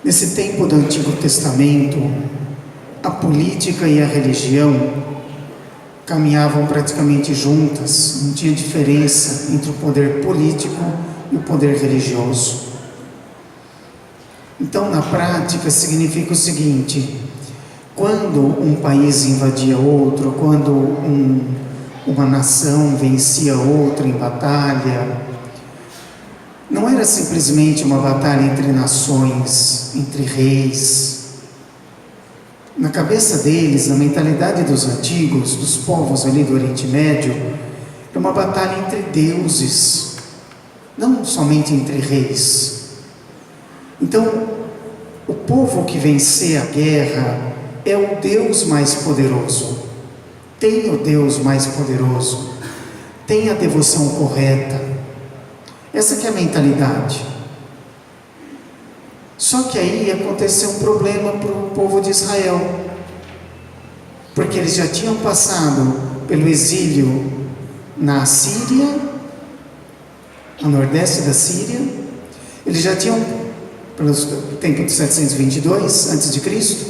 Nesse tempo do Antigo Testamento, a política e a religião caminhavam praticamente juntas, não tinha diferença entre o poder político e o poder religioso. Então, na prática, significa o seguinte: quando um país invadia outro, quando uma nação vencia outra em batalha, não era simplesmente uma batalha entre nações, entre reis. Na cabeça deles, na mentalidade dos antigos, dos povos ali do Oriente Médio, era uma batalha entre deuses, não somente entre reis. Então, o povo que vencer a guerra é o Deus mais poderoso. Tem o Deus mais poderoso, tem a devoção correta. Essa que é a mentalidade. Só que aí aconteceu um problema para o povo de Israel, porque eles já tinham passado pelo exílio na Síria, no nordeste da Síria. Eles já tinham, pelo tempo de 722 a.C.,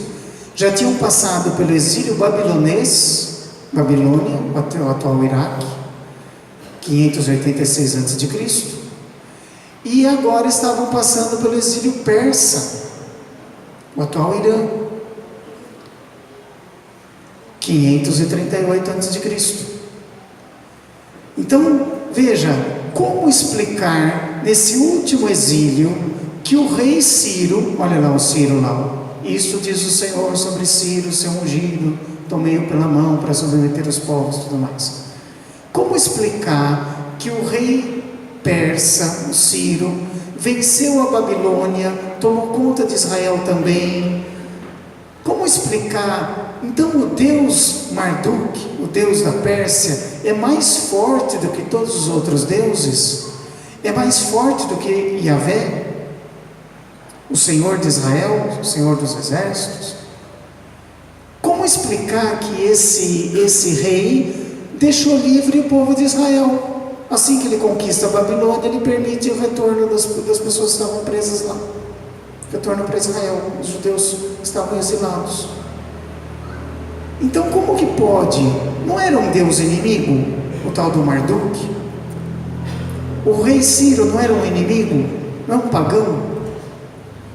já tinham passado pelo exílio babilonês, Babilônia, o atual Iraque, 586 a.C., e agora estavam passando pelo exílio persa, o atual Irã, 538 a.C. Então, veja, como explicar nesse último exílio que o rei Ciro, olha lá o Ciro lá, isso diz o Senhor sobre Ciro, seu ungido, tomei-o pela mão para submeter os povos e tudo mais. Como explicar que o rei persa, o Ciro, venceu a Babilônia, tomou conta de Israel também? Como explicar? Então o Deus Marduk, o Deus da Pérsia, é mais forte do que todos os outros deuses? É mais forte do que Yahvé, o Senhor de Israel, o Senhor dos exércitos? Como explicar que esse rei deixou livre o povo de Israel? Assim que ele conquista a Babilônia, ele permite o retorno das pessoas que estavam presas lá. Retorno para Israel, os judeus estavam exilados. Então, como que pode? Não era um deus inimigo, o tal do Marduk? O rei Ciro não era um inimigo? Não é um pagão?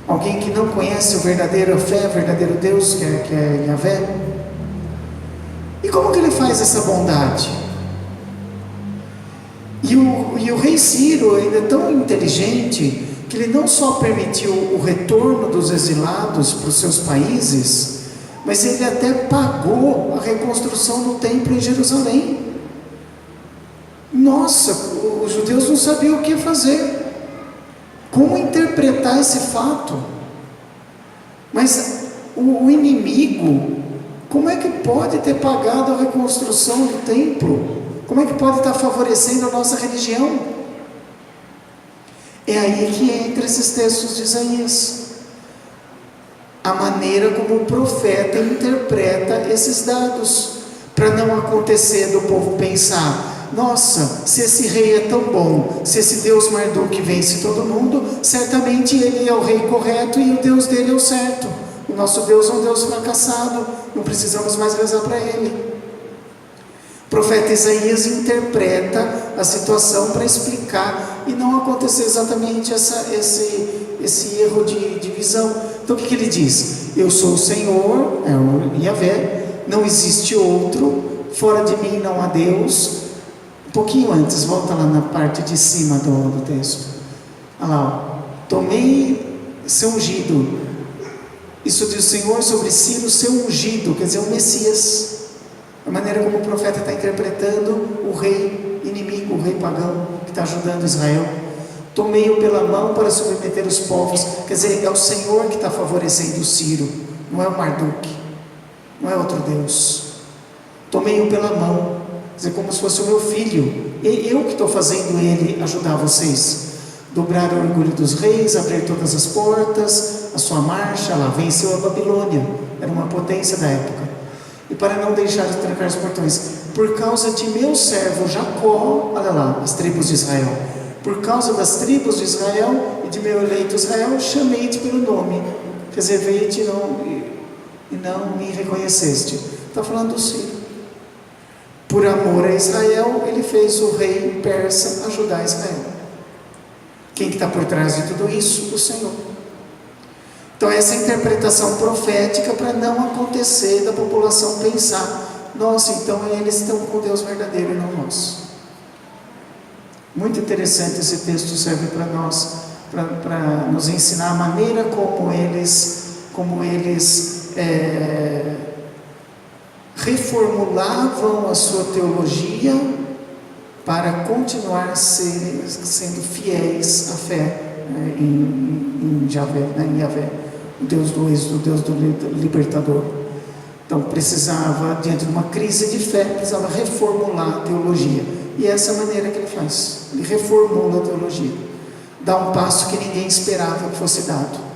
Alguém que não conhece o verdadeiro fé, o verdadeiro Deus, que é Yahvé? E como que ele faz essa bondade? E o rei Ciro ainda é tão inteligente que ele não só permitiu o retorno dos exilados para os seus países, mas ele até pagou a reconstrução do templo em Jerusalém. Nossa, os judeus não sabiam o que fazer, como interpretar esse fato. Mas o inimigo, como é que pode ter pagado a reconstrução do templo? Como é que pode estar favorecendo a nossa religião? É aí que entra esses textos de Isaías. A maneira como o profeta interpreta esses dados, para não acontecer do povo pensar: nossa, se esse rei é tão bom, se esse Deus Marduk vence todo mundo, certamente ele é o rei correto e o Deus dele é o certo. O nosso Deus é um Deus fracassado, não precisamos mais rezar para ele. O profeta Isaías interpreta a situação para explicar e não acontecer exatamente esse erro de visão. Então o que ele diz? Eu sou o Senhor, é o Yahvé, não existe outro, fora de mim não há Deus. Um pouquinho antes, volta lá na parte de cima do texto. Olha lá, tomei seu ungido. Isso diz o Senhor sobre Ciro, seu ungido, quer dizer, o Messias. A maneira como o profeta está interpretando o rei inimigo, o rei pagão, que está ajudando Israel. Tomei-o pela mão para submeter os povos. Quer dizer, é o Senhor que está favorecendo o Ciro, não é o Marduk, não é outro Deus. Tomei-o pela mão, quer dizer, como se fosse o meu filho, e eu que estou fazendo ele ajudar vocês. Dobrar o orgulho dos reis, abrir todas as portas, a sua marcha, lá, venceu a Babilônia, era uma potência da época. E para não deixar de trancar os portões, por causa de meu servo Jacó, olha lá, as tribos de Israel, Por causa das tribos de Israel e de meu eleito Israel, chamei-te pelo nome, reservei-te e não me reconheceste. Está falando do Ciro. Por amor a Israel, ele fez o rei persa ajudar Israel. Quem que está por trás de tudo isso? O Senhor. Então essa interpretação profética para não acontecer da população pensar: nossa, então eles estão com o Deus verdadeiro e não nós. Muito interessante esse texto, serve para nós, para nos ensinar a maneira como eles reformulavam a sua teologia para continuar sendo fiéis à fé em Yahvé, em Yahvé, o Deus do êxodo, o Deus do libertador. Então precisava, diante de uma crise de fé, precisava reformular a teologia, e essa é a maneira que ele faz. Ele reformula a teologia, dá um passo que ninguém esperava que fosse dado.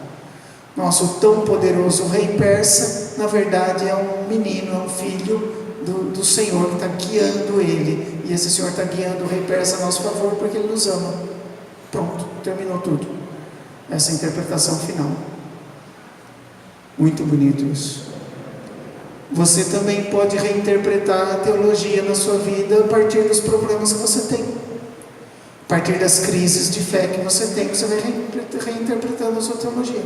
Nosso tão poderoso rei persa, na verdade é um menino, é um filho do Senhor que está guiando ele, e esse Senhor está guiando o rei persa a nosso favor porque ele nos ama. Pronto, terminou tudo. Essa é a interpretação final. Muito bonito isso. Você também pode reinterpretar a teologia na sua vida a partir dos problemas que você tem, a partir das crises de fé que você tem. Você vai reinterpretando a sua teologia.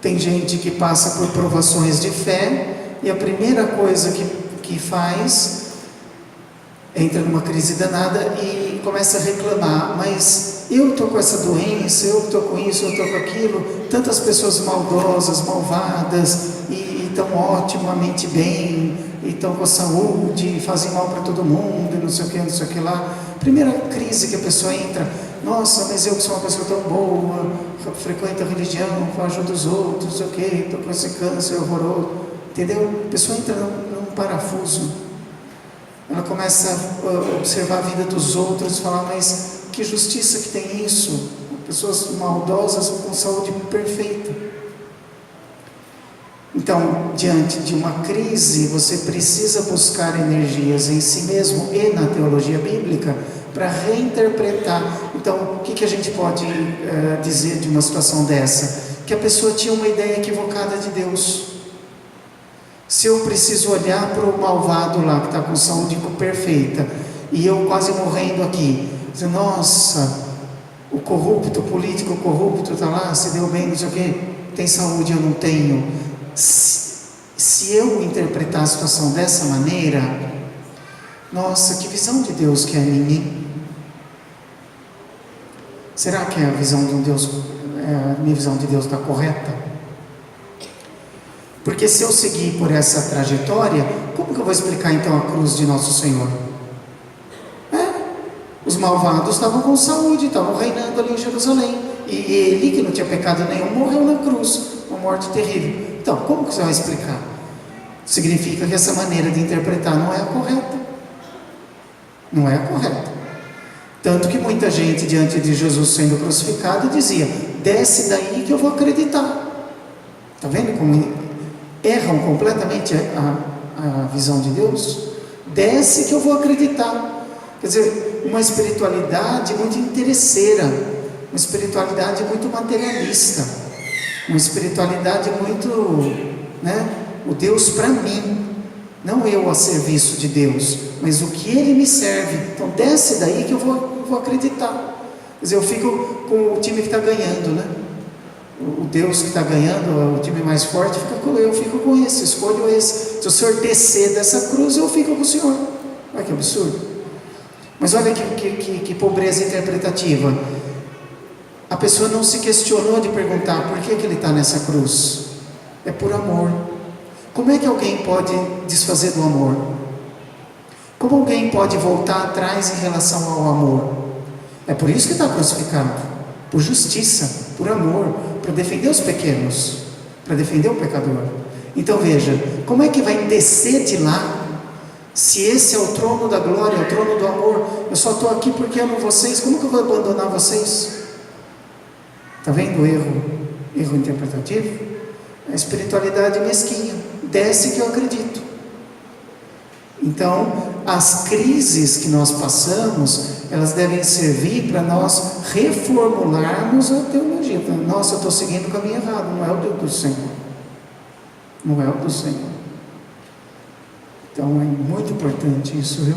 Tem gente que passa por provações de fé e a primeira coisa que faz, entra numa crise danada e começa a reclamar: mas eu estou com essa doença, eu estou com isso, eu estou com aquilo, tantas pessoas maldosas, malvadas, e estão otimamente bem, e estão com saúde, fazem mal para todo mundo, e não sei o que, não sei o que lá. Primeira crise que a pessoa entra: nossa, mas eu que sou uma pessoa tão boa, frequento a religião, ajudo os outros, não sei o que, estou com esse câncer horroroso, entendeu? A pessoa entra num parafuso, ela começa a observar a vida dos outros e falar: mas que justiça que tem isso? Pessoas maldosas com saúde perfeita. Então, diante de uma crise, você precisa buscar energias em si mesmo e na teologia bíblica para reinterpretar. Então, o que a gente pode dizer de uma situação dessa? Que a pessoa tinha uma ideia equivocada de Deus. Se eu preciso olhar para o malvado lá, que está com saúde perfeita, e eu quase morrendo aqui, dizer: nossa, o corrupto, o político corrupto está lá, se deu bem, não sei o quê, tem saúde, eu não tenho. Se eu interpretar a situação dessa maneira, nossa, que visão de Deus que é a minha? Será que a visão de Deus, a minha visão de Deus está correta? Porque se eu seguir por essa trajetória, como que eu vou explicar então a cruz de Nosso Senhor? Os malvados estavam com saúde, estavam reinando ali em Jerusalém, e ele, que não tinha pecado nenhum, morreu na cruz, uma morte terrível. Então, como que você vai explicar? Significa que essa maneira de interpretar não é a correta. Não é a correta. Tanto que muita gente, diante de Jesus sendo crucificado, dizia: desce daí que eu vou acreditar. Está vendo como erram completamente a visão de Deus? Desce que eu vou acreditar. Quer dizer, uma espiritualidade muito interesseira, uma espiritualidade muito materialista, uma espiritualidade muito, o Deus para mim, não eu a serviço de Deus, mas o que Ele me serve. Então desce daí que eu vou acreditar. Quer dizer, eu fico com o time que está ganhando, o Deus que está ganhando, o time mais forte, eu fico com esse, escolho esse. Se o Senhor descer dessa cruz, eu fico com o Senhor. Olha que absurdo. Mas olha que pobreza interpretativa. A pessoa não se questionou de perguntar: por que Ele está nessa cruz? É por amor. Como é que alguém pode desfazer do amor? Como alguém pode voltar atrás em relação ao amor? É por isso que está crucificado, por justiça, por amor, para defender os pequenos, para defender o pecador. Então veja, como é que vai descer de lá, se esse é o trono da glória, é o trono do amor? Eu só estou aqui porque amo vocês, como que eu vou abandonar vocês? Está vendo o erro interpretativo? A espiritualidade mesquinha. Desce que eu acredito. Então, as crises que nós passamos, elas devem servir para nós reformularmos a teologia. Nossa, eu estou seguindo o caminho errado, não é o do Senhor. Não é o do Senhor. Então é muito importante isso, viu?